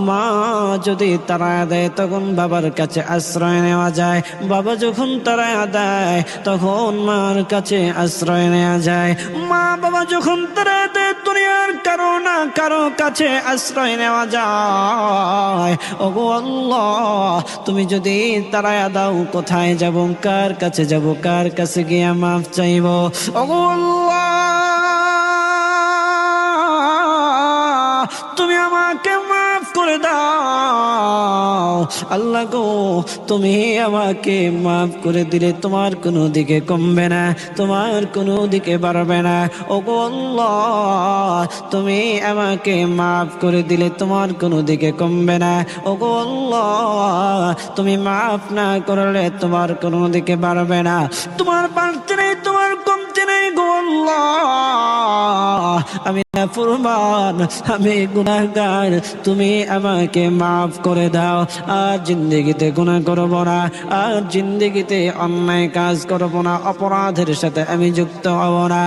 মা যদি তাড়ায় দেয় তখন বাবার কাছে আশ্রয় নেওয়া যায়, বাবা যখন তাড়ায় দেয় তখন মার কাছে আশ্রয় নেওয়া যায়। মা বাবা যখন তাড়ায় দেয় দুনিয়ার কারো না কারো কাছে আশ্রয় নেওয়া যায়। ওগো আল্লাহ, তুমি যদি তাড়ায় দাও কোথায় যাব, কার কাছে যাব, কার কাছে গিয়ে মাফ চাইব? ওগো আল্লাহ, তুমি আমাকে মাফ করে দাও। আল্লাহ গো, তুমি আমাকে মাফ করে দিলে তোমার কোনো দিকে কমবে না, তোমার কোনো দিকে বাড়বে না। ওগো আল্লাহ, তুমি আমাকে মাফ করে দিলে তোমার কোনো দিকে কমবে না। ওগো আল্লাহ, তুমি মাফ না করলে তোমার কোনো দিকে বাড়বে না। তোমার বাড়তে নেই, তোমার কমতে নেই গো আল্লাহ। আমি নাফরমান, আমি গুনাহগার, তুমি আমাকে মাফ করে দাও। আর জিন্দেগিতে গুনাহ করব না, আর জিন্দেগিতে অন্যায় কাজ করব না, অপরাধের সাথে আমি যুক্ত হব না।